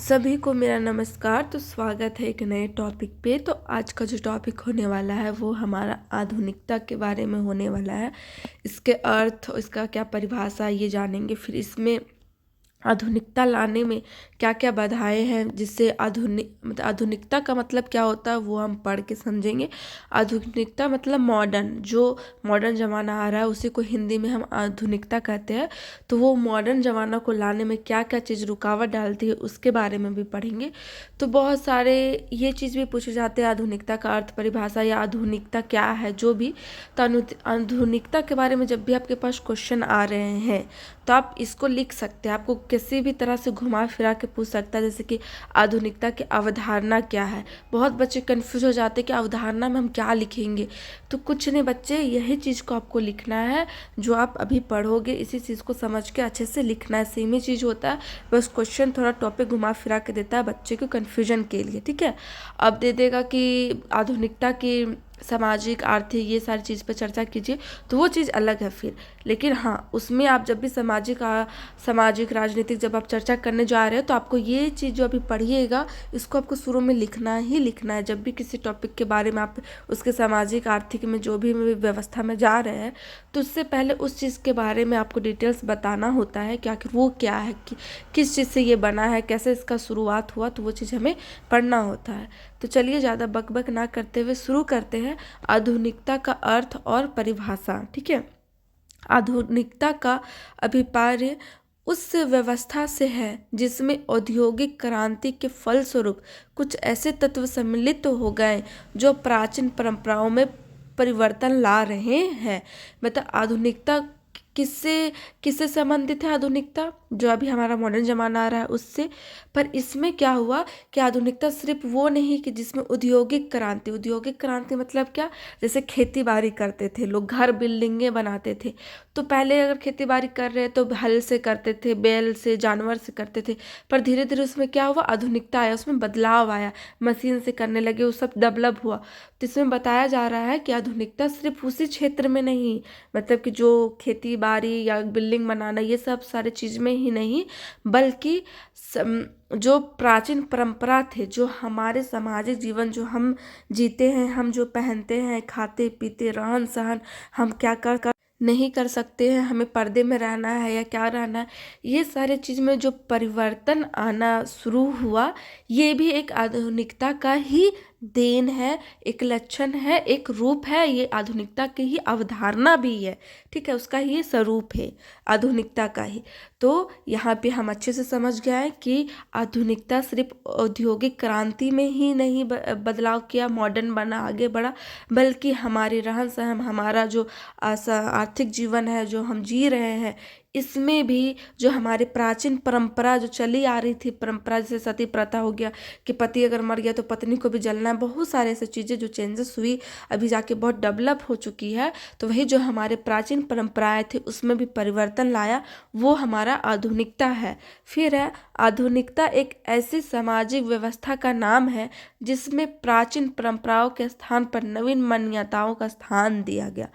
सभी को मेरा नमस्कार। तो स्वागत है एक नए टॉपिक पे। तो आज का जो टॉपिक होने वाला है वो हमारा आधुनिकता के बारे में होने वाला है। इसके अर्थ, इसका क्या परिभाषा, ये जानेंगे। फिर इसमें आधुनिकता लाने में क्या क्या बाधाएं हैं, जिससे आधुनिकता का मतलब क्या होता है वो हम पढ़ के समझेंगे। आधुनिकता मतलब मॉडर्न, जो मॉडर्न ज़माना आ रहा है उसी को हिंदी में हम आधुनिकता कहते हैं। तो वो मॉडर्न ज़माना को लाने में क्या क्या चीज़ रुकावट डालती है उसके बारे में भी पढ़ेंगे। तो बहुत सारे ये चीज़ भी पूछे जाते हैं, आधुनिकता का अर्थ, परिभाषा या आधुनिकता क्या है, जो भी। तो आधुनिकता के बारे में जब भी आपके पास क्वेश्चन आ रहे हैं तो आप इसको लिख सकते हैं। आपको किसी भी तरह से घुमा फिरा के पूछ सकता है, जैसे कि आधुनिकता की अवधारणा क्या है। बहुत बच्चे कंफ्यूज हो जाते हैं कि अवधारणा में हम क्या लिखेंगे। तो कुछ नहीं बच्चे, यही चीज़ को आपको लिखना है जो आप अभी पढ़ोगे। इसी चीज़ को समझ के अच्छे से लिखना है। सेम ही चीज़ होता है, बस क्वेश्चन थोड़ा टॉपिक घुमा फिरा के देता है बच्चे को कन्फ्यूजन के लिए। ठीक है, अब दे देगा कि आधुनिकता की सामाजिक, आर्थिक, ये सारी चीज़ पर चर्चा कीजिए, तो वो चीज़ अलग है फिर। लेकिन हाँ, उसमें आप जब भी सामाजिक राजनीतिक जब आप चर्चा करने जा रहे हो तो आपको ये चीज़ जो अभी पढ़िएगा इसको आपको शुरू में लिखना ही लिखना है। जब भी किसी टॉपिक के बारे में आप उसके सामाजिक आर्थिक में जो भी व्यवस्था में जा रहे हैं तो उससे पहले उस चीज़ के बारे में आपको डिटेल्स बताना होता है कि आखिर वो क्या है, कि किस चीज़ से ये बना है, कैसे इसका शुरुआत हुआ, तो वो चीज़ हमें पढ़ना होता है। तो चलिए ज़्यादा बकबक ना करते हुए शुरू करते हैं। आधुनिकता का अर्थ और परिभाषा। ठीक है, आधुनिकता का अभिप्राय उस व्यवस्था से है जिसमें औद्योगिक क्रांति के फलस्वरूप कुछ ऐसे तत्व सम्मिलित हो गए जो प्राचीन परंपराओं में परिवर्तन ला रहे हैं। मतलब आधुनिकता किससे किससे संबंधित है? आधुनिकता जो अभी हमारा मॉडर्न जमाना आ रहा है उससे। पर इसमें क्या हुआ कि आधुनिकता सिर्फ वो नहीं कि जिसमें औद्योगिक क्रांति मतलब क्या? जैसे खेती बाड़ी करते थे लोग, घर बिल्डिंगें बनाते थे। तो पहले अगर खेती बाड़ी कर रहे हैं तो हल से करते थे, बैल से, जानवर से करते थे। पर धीरे धीरे उसमें क्या हुआ? आधुनिकता आया, उसमें बदलाव आया, मशीन से करने लगे, वो सब डेवलप हुआ। तो इसमें बताया जा रहा है कि आधुनिकता सिर्फ उसी क्षेत्र में नहीं, मतलब कि जो खेती बाड़ी या बिल्डिंग बनाना ये सब सारे चीज़ में ही नहीं, बल्कि जो प्राचीन परंपरा थे, जो हमारे सामाजिक जीवन जो हम जीते हैं, हम जो पहनते हैं, खाते पीते, रहन सहन, हम क्या कर नहीं कर सकते हैं, हमें पर्दे में रहना है या क्या रहना है, ये सारे चीज़ में जो परिवर्तन आना शुरू हुआ, ये भी एक आधुनिकता का ही देन है, एक लक्षण है, एक रूप है। ये आधुनिकता की ही अवधारणा भी है। ठीक है, उसका ही स्वरूप है आधुनिकता का ही। तो यहाँ पे हम अच्छे से समझ गए हैं कि आधुनिकता सिर्फ औद्योगिक क्रांति में ही नहीं बदलाव किया, मॉडर्न बना, आगे बढ़ा, बल्कि हमारे रहन सहन, हमारा जो आर्थिक जीवन है जो हम जी रहे हैं, इसमें भी जो हमारे प्राचीन परंपरा जो चली आ रही थी, परंपरा जैसे सती प्रथा हो गया कि पति अगर मर गया तो पत्नी को भी जलना है, बहुत सारे ऐसे चीज़ें जो चेंजेस हुई, अभी जाके बहुत डेवलप हो चुकी है। तो वही जो हमारे प्राचीन परंपराएं थी उसमें भी परिवर्तन लाया, वो हमारा आधुनिकता है। फिर है, आधुनिकता एक ऐसी सामाजिक व्यवस्था का नाम है जिसमें प्राचीन परंपराओं के स्थान पर नवीन मान्यताओं का स्थान दिया गया।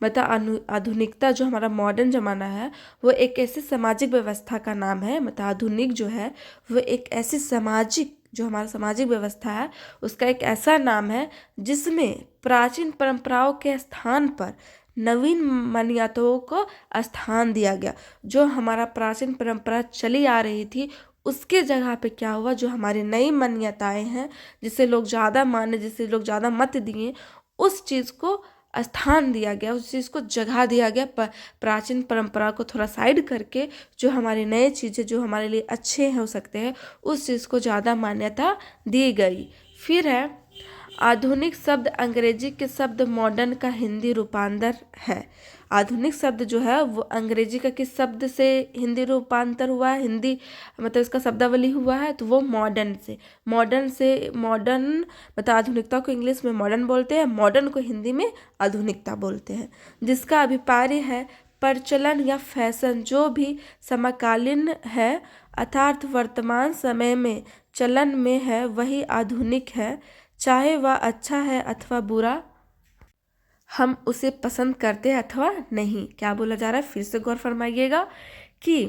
मतलब आधुनिकता जो हमारा मॉडर्न जमाना है वो एक ऐसी सामाजिक व्यवस्था का नाम है। मतलब आधुनिक जो है वो एक ऐसी सामाजिक, जो हमारा सामाजिक व्यवस्था है उसका एक ऐसा नाम है जिसमें प्राचीन परंपराओं के स्थान पर नवीन मान्यताओं को स्थान दिया गया। जो हमारा प्राचीन परंपरा चली आ रही थी उसके जगह पे क्या हुआ, जो हमारी नई मान्यताएं हैं, जिसे लोग ज़्यादा माने, जिसे लोग ज़्यादा मत दिए, उस चीज़ को स्थान दिया गया, उस चीज़ को जगह दिया गया। प्राचीन परंपरा को थोड़ा साइड करके जो हमारी नए चीज़ें जो हमारे लिए अच्छे हो सकते हैं उस चीज़ को ज़्यादा मान्यता दी गई। फिर है, आधुनिक शब्द अंग्रेजी के शब्द मॉडर्न का हिंदी रूपांतर है। आधुनिक शब्द जो है वो अंग्रेजी का किस शब्द से हिंदी रूपांतर हुआ है? हिंदी मतलब इसका शब्दावली हुआ है तो वो मॉडर्न मतलब आधुनिकता को इंग्लिश में मॉडर्न बोलते हैं, मॉडर्न को हिंदी में आधुनिकता बोलते हैं। जिसका अभिप्राय है प्रचलन या फैशन जो भी समकालीन है, अर्थात वर्तमान समय में चलन में है, वही आधुनिक है। चाहे वह अच्छा है अथवा बुरा, हम उसे पसंद करते हैं अथवा नहीं। क्या बोला जा रहा है? फिर से गौर फरमाइएगा कि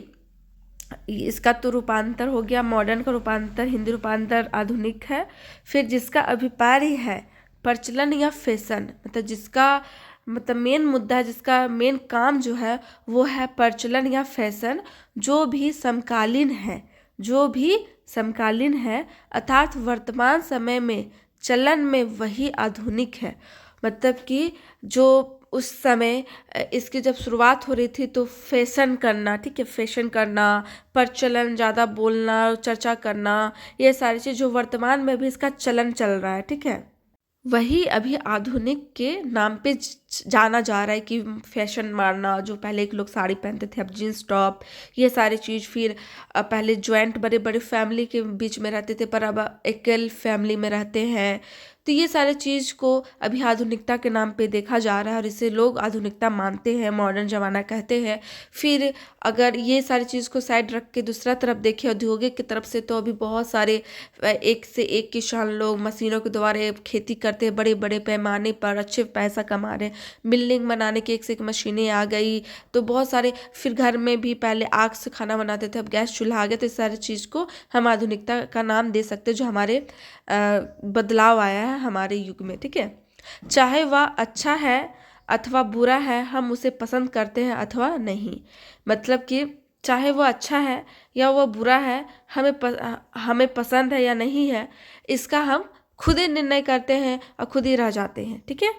इसका तो रूपांतर हो गया, मॉडर्न का रूपांतर, हिंदी रूपांतर आधुनिक है। फिर जिसका अभिप्राय है प्रचलन या फैशन, मतलब जिसका मतलब मेन मुद्दा है, जिसका मेन काम जो है वो है प्रचलन या फैशन, जो भी समकालीन है, जो भी समकालीन है, अर्थात वर्तमान समय में चलन में, वही आधुनिक है। मतलब कि जो उस समय इसकी जब शुरुआत हो रही थी तो फैशन करना, ठीक है, फैशन करना, प्रचलन, ज़्यादा बोलना, चर्चा करना, ये सारी चीज़ जो वर्तमान में भी इसका चलन चल रहा है, ठीक है, वही अभी आधुनिक के नाम पे जाना जा रहा है। कि फैशन मारना, जो पहले एक लोग साड़ी पहनते थे अब जींस टॉप, ये सारी चीज़। फिर पहले ज्वाइंट बड़े बड़े फैमिली के बीच में रहते थे, पर अब एकल फैमिली में रहते हैं। तो ये सारे चीज़ को अभी आधुनिकता के नाम पे देखा जा रहा है और इसे लोग आधुनिकता मानते हैं, मॉडर्न ज़माना कहते हैं। फिर अगर ये सारी चीज़ को साइड रख के दूसरा तरफ देखें औद्योगिक की तरफ से, तो अभी बहुत सारे एक से एक किसान लोग मशीनों के द्वारा खेती करते हैं, बड़े बड़े पैमाने पर अच्छे पैसा कमा रहे हैं। बिल्डिंग बनाने की एक से एक मशीनें आ गई, तो बहुत सारे। फिर घर में भी पहले आग से खाना बनाते थे, अब गैस चूल्हा आ गया। तो इस सारी चीज़ को हम आधुनिकता का नाम दे सकते हैं, जो हमारे बदलाव आया है हमारे युग में, ठीक है। चाहे वह अच्छा है अथवा बुरा है, हम उसे पसंद करते हैं अथवा नहीं। मतलब कि चाहे वो अच्छा है या वो बुरा है, हमें पसंद है या नहीं है, इसका हम खुद ही निर्णय करते हैं और खुद ही रह जाते हैं, ठीक है।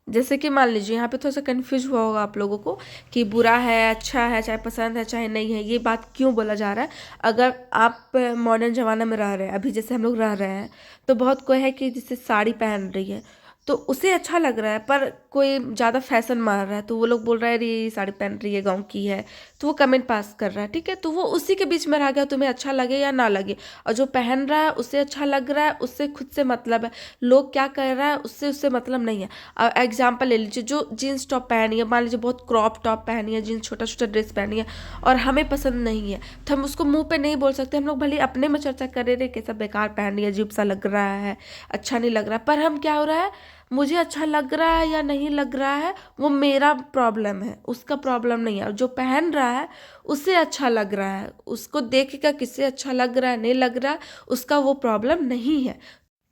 जैसे कि मान लीजिए यहाँ पे थोड़ा सा कन्फ्यूज हुआ होगा आप लोगों को कि बुरा है, अच्छा है, चाहे पसंद है चाहे नहीं है, ये बात क्यों बोला जा रहा है। अगर आप मॉडर्न ज़माना में रह रहे हैं, अभी जैसे हम लोग रह रहे हैं, तो बहुत कोई है कि जिससे साड़ी पहन रही है तो उसे अच्छा लग रहा है, पर कोई ज़्यादा फैशन मार रहा है तो वो लोग बोल रहा है ये साड़ी पहन रही है, गाँव की है, तो वो कमेंट पास कर रहा है, ठीक है। तो वो उसी के बीच में रह गया, तुम्हें अच्छा लगे या ना लगे। और जो पहन रहा है उससे अच्छा लग रहा है, उससे खुद से मतलब है, लोग क्या कर रहा है उससे उससे मतलब नहीं है। एग्जाम्पल ले लीजिए, जो जीन्स टॉप पहनी है, मान लीजिए बहुत क्रॉप टॉप पहनी है, जीन्स छोटा छोटा ड्रेस पहनी है और हमें पसंद नहीं है, तो हम उसको मुंह पे नहीं बोल सकते। हम लोग भले अपने में चर्चा करे रहे कैसा बेकार पहन रही है, अजीब सा लग रहा है, अच्छा नहीं लग रहा है, पर हम क्या हो रहा है, मुझे अच्छा लग रहा है या नहीं लग रहा है वो मेरा प्रॉब्लम है, उसका प्रॉब्लम नहीं है। और जो पहन रहा है उसे अच्छा लग रहा है, उसको देखेगा किसे अच्छा लग रहा है नहीं लग रहा है, उसका वो प्रॉब्लम नहीं है।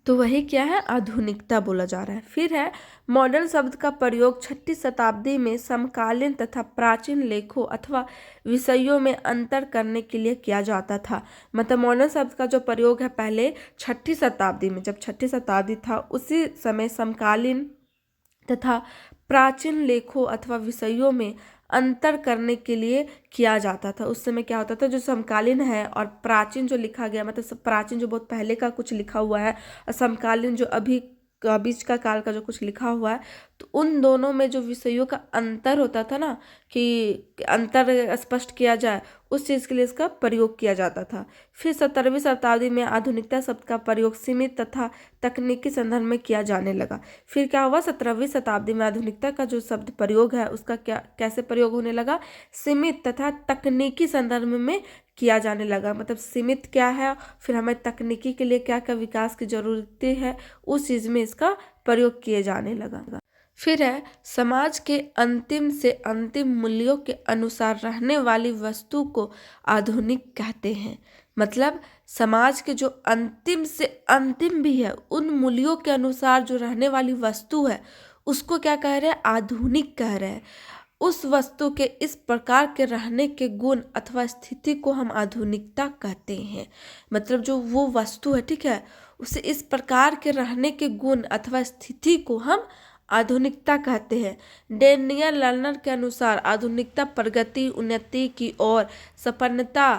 तो वही क्या है, आधुनिकता बोला जा रहा है। फिर है मॉडर्न शब्द का प्रयोग 6ठी शताब्दी में समकालीन तथा प्राचीन लेखों अथवा विषयों में अंतर करने के लिए किया जाता था। मतलब मॉडर्न शब्द का जो प्रयोग है पहले 6ठी शताब्दी में, जब 6ठी शताब्दी था उसी समय समकालीन तथा प्राचीन लेखों अथवा विषयों में अंतर करने के लिए किया जाता था। उस समय क्या होता था, जो समकालीन है और प्राचीन जो लिखा गया, मतलब प्राचीन जो बहुत पहले का कुछ लिखा हुआ है और समकालीन जो अभी का बीच का काल का जो कुछ लिखा हुआ है, तो उन दोनों में जो विषयों का अंतर होता था ना, कि अंतर स्पष्ट किया जाए, उस चीज़ के लिए इसका प्रयोग किया जाता था। फिर 17वीं शताब्दी में आधुनिकता शब्द का प्रयोग सीमित तथा तकनीकी संदर्भ में किया जाने लगा। फिर क्या हुआ, 17वीं शताब्दी में आधुनिकता का जो शब्द प्रयोग है उसका कैसे प्रयोग होने लगा, सीमित तथा तकनीकी संदर्भ में किया जाने लगा। मतलब सीमित क्या है, फिर हमें तकनीकी के लिए क्या क्या विकास की जरूरतें है, उस चीज़ में इसका प्रयोग किए जाने लगा। फिर है समाज के अंतिम से अंतिम मूल्यों के अनुसार रहने वाली वस्तु को आधुनिक कहते हैं। मतलब समाज के जो अंतिम से अंतिम भी है, उन मूल्यों के अनुसार जो रहने वाली वस्तु है उसको क्या कह रहे हैं, आधुनिक कह रहे हैं। उस वस्तु के इस प्रकार के रहने के गुण अथवा स्थिति को हम आधुनिकता कहते हैं। मतलब जो वो वस्तु है, ठीक है, उसे इस प्रकार के रहने के गुण अथवा स्थिति को हम आधुनिकता कहते हैं। डेनियल लर्नर के अनुसार आधुनिकता प्रगति, उन्नति की ओर संपन्नता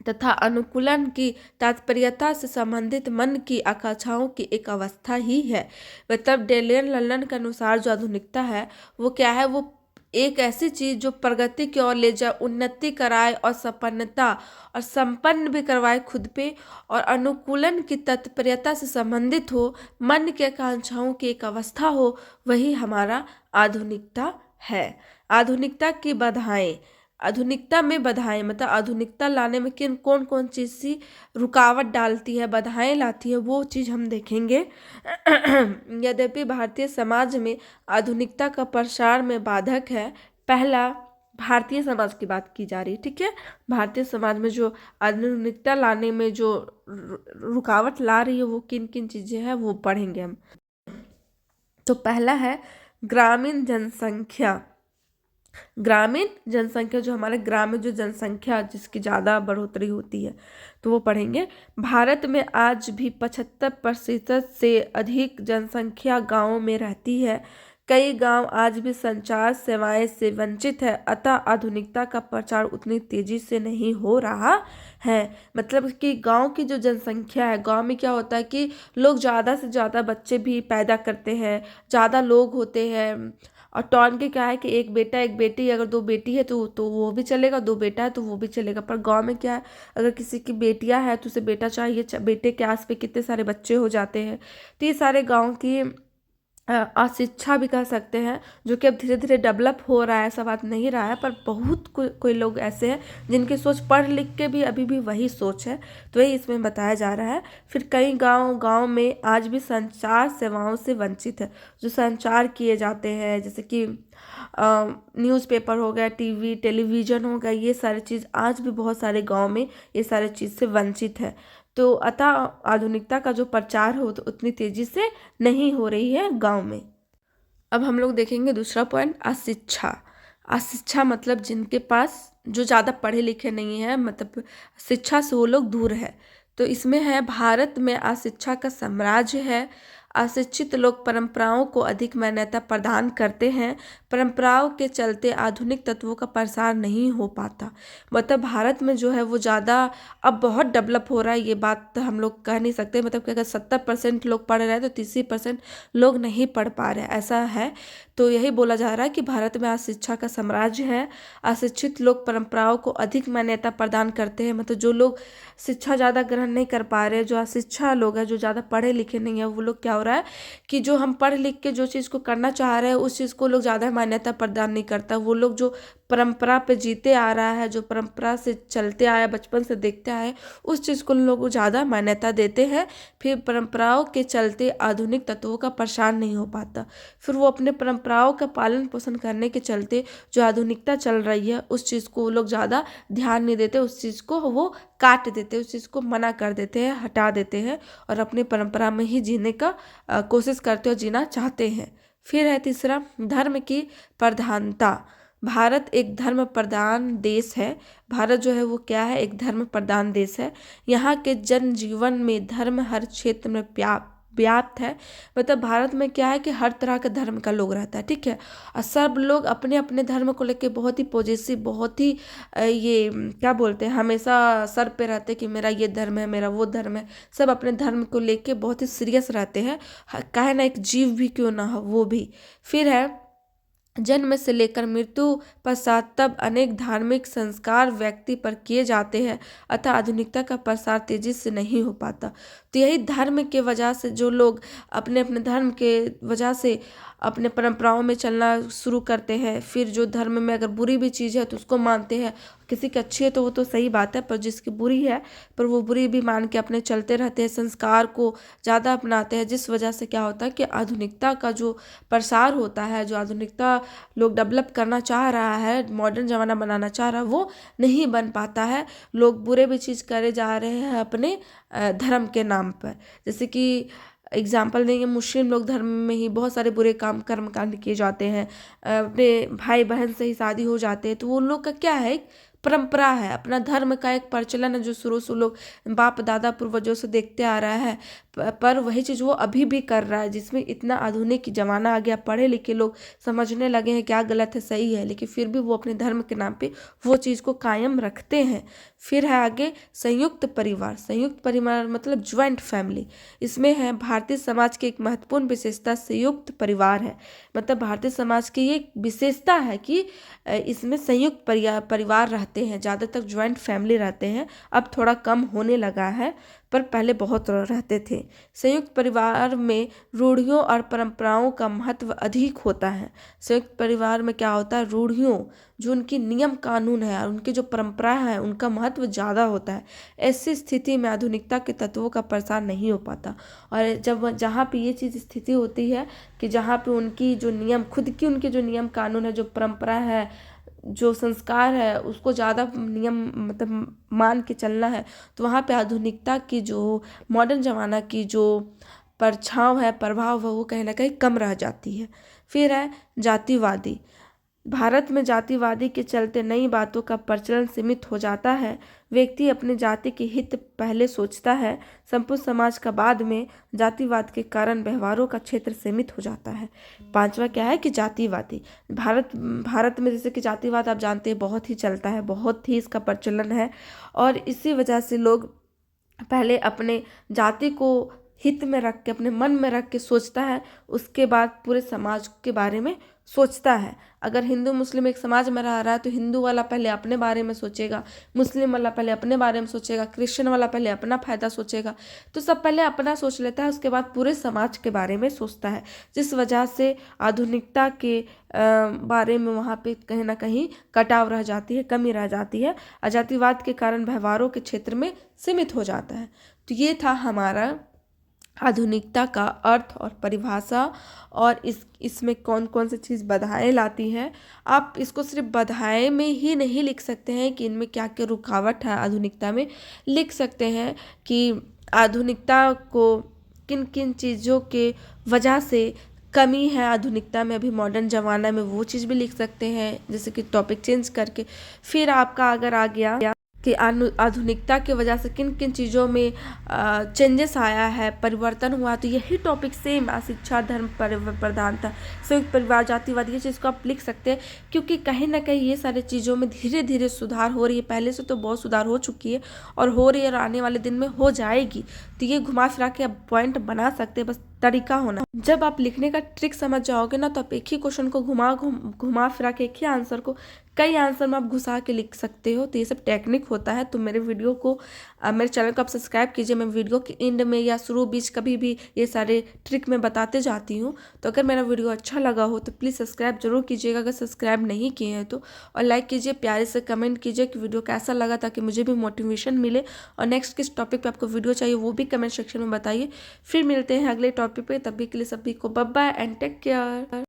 तथा अनुकूलन की तात्पर्यता से संबंधित मन की आकांक्षाओं की एक अवस्था ही है। मतलब डेनियल लर्नर के अनुसार जो आधुनिकता है वो क्या है, वो एक ऐसी चीज जो प्रगति की ओर ले जाए, उन्नति कराए और संपन्नता और संपन्न भी करवाए खुद पे, और अनुकूलन की तत्परता से संबंधित हो, मन के आकांक्षाओं की एक अवस्था हो, वही हमारा आधुनिकता है। आधुनिकता की बाधाएं, आधुनिकता में बाधाएं मतलब आधुनिकता लाने में किन कौन कौन चीज़ सी रुकावट डालती है, बाधाएं लाती है, वो चीज़ हम देखेंगे। यद्यपि भारतीय समाज में आधुनिकता का प्रसार में बाधक है। पहला, भारतीय समाज की बात की जा रही है, ठीक है। भारतीय समाज में जो आधुनिकता लाने में जो रुकावट ला रही है वो किन किन चीज़ें हैं वो पढ़ेंगे हम। तो पहला है ग्रामीण जनसंख्या। ग्रामीण जनसंख्या, जो हमारे ग्राम में जो जनसंख्या जिसकी ज़्यादा बढ़ोतरी होती है तो वो पढ़ेंगे। भारत में आज भी 75% से अधिक जनसंख्या गांवों में रहती है। कई गांव आज भी संचार सेवाएं से वंचित है, अतः आधुनिकता का प्रचार उतनी तेजी से नहीं हो रहा है। मतलब कि गांव की जो जनसंख्या है, गांव में क्या होता है कि लोग ज़्यादा से ज़्यादा बच्चे भी पैदा करते हैं, ज़्यादा लोग होते हैं। और टाउन के क्या है कि एक बेटा एक बेटी, अगर दो बेटी है तो वो भी चलेगा, दो बेटा है तो वो भी चलेगा। पर गांव में क्या है, अगर किसी की बेटियां है तो उसे बेटा चाहिए, बेटे के आस पे कितने सारे बच्चे हो जाते हैं। तो ये सारे गांव की अशिक्षा भी कह सकते हैं, जो कि अब धीरे धीरे डेवलप हो रहा है, ऐसा बात नहीं रहा है। पर बहुत कोई लोग ऐसे हैं जिनकी सोच पढ़ लिख के भी अभी भी वही सोच है, तो यही इसमें बताया जा रहा है। फिर कई गांव में आज भी संचार सेवाओं से वंचित है। जो संचार किए जाते हैं जैसे कि न्यूज़पेपर हो गया, टीवी टेलीविज़न हो गया, ये सारी चीज़ आज भी बहुत सारे गाँव में ये सारे चीज़ से वंचित है। तो अतः आधुनिकता का जो प्रचार हो तो उतनी तेजी से नहीं हो रही है गांव में। अब हम लोग देखेंगे दूसरा पॉइंट, अशिक्षा। अशिक्षा मतलब जिनके पास, जो ज़्यादा पढ़े लिखे नहीं है, मतलब शिक्षा से वो लोग दूर है। तो इसमें है भारत में अशिक्षा का साम्राज्य है। अशिक्षित लोग परंपराओं को अधिक मान्यता प्रदान करते हैं। परंपराओं के चलते आधुनिक तत्वों का प्रसार नहीं हो पाता। मतलब भारत में जो है वो ज़्यादा अब बहुत डेवलप हो रहा है, ये बात हम लोग कह नहीं सकते। मतलब कि अगर 70% लोग पढ़ रहे हैं तो 30% लोग नहीं पढ़ पा रहे हैं, ऐसा है। तो यही बोला जा रहा है कि भारत में अशिक्षा का साम्राज्य है। अशिक्षित लोग परंपराओं को अधिक मान्यता प्रदान करते हैं। मतलब जो लोग शिक्षा ज़्यादा ग्रहण नहीं कर पा रहे, जो अशिक्षा लोग हैं, जो ज़्यादा पढ़े लिखे नहीं है, वो लोग क्या हो रहा है कि जो हम पढ़ लिख के जो चीज़ को करना चाह रहे हैं उस चीज़ को लोग ज़्यादा मान्यता प्रदान नहीं करता। वो लोग जो परंपरा पे जीते आ रहा है, जो परंपरा से चलते आया, बचपन से देखते आए, उस चीज़ को लोग ज़्यादा मान्यता देते हैं। फिर परंपराओं के चलते आधुनिक तत्वों का प्रसार नहीं हो पाता। फिर वो अपने परंपराओं का पालन पोषण करने के चलते जो आधुनिकता चल रही है उस चीज़ को वो लोग ज़्यादा ध्यान नहीं देते, उस चीज़ को वो काट देते, उस चीज़ को मना कर देते हैं, हटा देते हैं और अपनी परंपरा में ही जीने का कोशिश करते और जीना चाहते हैं। फिर है तीसरा, धर्म की प्रधानता। भारत एक धर्म प्रधान देश है। भारत जो है वो क्या है, एक धर्म प्रधान देश है। यहाँ के जनजीवन में धर्म हर क्षेत्र में व्याप्त है। मतलब भारत में क्या है कि हर तरह के धर्म का लोग रहता है, ठीक है। और सब लोग अपने अपने धर्म को लेके बहुत ही पॉजिटिव, बहुत ही ये क्या बोलते हैं, हमेशा सर पे रहते कि मेरा ये धर्म है, मेरा वो धर्म है। सब अपने धर्म को लेके बहुत ही सीरियस रहते हैं, काहे ना एक जीव भी क्यों ना हो वो भी। फिर है जन्म से लेकर मृत्यु पश्चात तब अनेक धार्मिक संस्कार व्यक्ति पर किए जाते हैं, अतः आधुनिकता का प्रसार तेजी से नहीं हो पाता। तो यही धर्म के वजह से जो लोग अपने अपने धर्म के वजह से अपने परंपराओं में चलना शुरू करते हैं। फिर जो धर्म में अगर बुरी भी चीज़ है तो उसको मानते हैं, किसी की अच्छी है तो वो तो सही बात है, पर जिसकी बुरी है पर वो बुरी भी मान के अपने चलते रहते हैं, संस्कार को ज़्यादा अपनाते हैं। जिस वजह से क्या होता है कि आधुनिकता का जो प्रसार होता है, जो आधुनिकता लोग डेवलप करना चाह रहा है, मॉडर्न ज़माना बनाना चाह रहा है, वो नहीं बन पाता है। लोग बुरे भी चीज़ करे जा रहे हैं अपने धर्म के नाम पर। जैसे कि एग्जाम्पल देंगे, मुस्लिम लोग धर्म में ही बहुत सारे बुरे कर्म कांड किए जाते हैं, अपने भाई बहन से ही शादी हो जाते हैं। तो वो लोग का क्या है, एक परंपरा है, अपना धर्म का एक प्रचलन है जो शुरू से लोग बाप दादा पूर्वजों से देखते आ रहा है। पर वही चीज़ वो अभी भी कर रहा है, जिसमें इतना आधुनिक ज़माना आ गया, पढ़े लिखे लोग समझने लगे हैं क्या गलत है सही है, लेकिन फिर भी वो अपने धर्म के नाम पे वो चीज़ को कायम रखते हैं। फिर है आगे संयुक्त परिवार। संयुक्त परिवार मतलब ज्वाइंट फैमिली। इसमें है भारतीय समाज की एक महत्वपूर्ण विशेषता संयुक्त परिवार है। मतलब भारतीय समाज की ये विशेषता है कि इसमें संयुक्त परिवार रहते हैं, ज़्यादातर ज्वाइंट फैमिली रहते हैं। अब थोड़ा कम होने लगा है पर पहले बहुत रहते थे। संयुक्त परिवार में रूढ़ियों और परंपराओं का महत्व अधिक होता है। संयुक्त परिवार में क्या होता है, रूढ़ियों, जो उनकी नियम कानून है और उनकी जो परंपरा है उनका महत्व ज़्यादा होता है। ऐसी स्थिति में आधुनिकता के तत्वों का प्रसार नहीं हो पाता। और जब जहाँ पे ये चीज़ स्थिति होती है कि जहाँ पे उनकी जो नियम, खुद की उनके जो नियम कानून है, जो परंपरा है, जो संस्कार है उसको ज़्यादा नियम मतलब मान के चलना है, तो वहाँ पे आधुनिकता की जो मॉडर्न ज़माना की जो परछाव है, प्रभाव है, वो कहीं ना कहीं कम रह जाती है। फिर है जातिवादी। भारत में जातिवादी के चलते नई बातों का प्रचलन सीमित हो जाता है। व्यक्ति अपने जाति के हित पहले सोचता है, संपूर्ण समाज का बाद में। जातिवाद के कारण व्यवहारों का क्षेत्र सीमित हो जाता है। पांचवा क्या है कि जातिवादी। भारत में जैसे कि जातिवाद आप जानते हैं बहुत ही चलता है, बहुत ही इसका प्रचलन है, और इसी वजह से लोग पहले अपने जाति को हित में रख के, अपने मन में रख के सोचता है, उसके बाद पूरे समाज के बारे में सोचता है। अगर हिंदू मुस्लिम एक समाज में रह रहा है तो हिंदू वाला पहले अपने बारे में सोचेगा, मुस्लिम वाला पहले अपने बारे में सोचेगा, क्रिश्चियन वाला पहले अपना फायदा सोचेगा। तो सब पहले अपना सोच लेता है, उसके बाद पूरे समाज के बारे में सोचता है, जिस वजह से आधुनिकता के बारे में वहाँ पे कहीं ना कहीं कटाव रह जाती है, कमी रह जाती है। जातिवाद के कारण व्यवहारों के क्षेत्र में सीमित हो जाता है। तो ये था हमारा आधुनिकता का अर्थ और परिभाषा, और इसमें कौन कौन सी चीज़ बाधाएं लाती है। आप इसको सिर्फ बाधाएं में ही नहीं लिख सकते हैं कि इनमें क्या क्या रुकावट है, आधुनिकता में लिख सकते हैं कि आधुनिकता को किन किन चीज़ों के वजह से कमी है आधुनिकता में, अभी मॉडर्न ज़माना में, वो चीज़ भी लिख सकते हैं, जैसे कि टॉपिक चेंज करके। फिर आपका अगर आ गया कि आधुनिकता की वजह से किन किन चीज़ों में चेंजेस आया है, परिवर्तन हुआ, तो यही टॉपिक सेम शिक्षा, धर्म, प्रधानता, संयुक्त परिवार, जातिवाद, ये चीज़ को आप लिख सकते हैं, क्योंकि कहीं ना कहीं ये सारी चीज़ों में धीरे धीरे सुधार हो रही है। पहले से तो बहुत सुधार हो चुकी है और हो रही है, और आने वाले दिन में हो जाएगी। तो ये घुमा फिरा के आप पॉइंट बना सकते हैं, बस तरीका होना। जब आप लिखने का ट्रिक समझ जाओगे ना, तो आप एक ही क्वेश्चन को घुमा फिरा के, एक ही आंसर को कई आंसर में आप घुसा के लिख सकते हो। तो ये सब टेक्निक होता है। तो मेरे वीडियो को मेरे चैनल को आप सब्सक्राइब कीजिए। मैं वीडियो के एंड में या शुरू बीच कभी भी ये सारे ट्रिक मैं बताते जाती हूँ। तो अगर मेरा वीडियो अच्छा लगा हो तो प्लीज़ सब्सक्राइब जरूर कीजिएगा, अगर सब्सक्राइब नहीं किए हैं तो, और लाइक कीजिए, प्यारे से कमेंट कीजिए कि वीडियो कैसा लगा, ताकि मुझे भी मोटिवेशन मिले। और नेक्स्ट किस टॉपिक पे आपको वीडियो चाहिए वो भी कमेंट सेक्शन में बताइए। फिर मिलते हैं अगले टॉपिक पे, तभी के लिए सभी को bye bye and take care.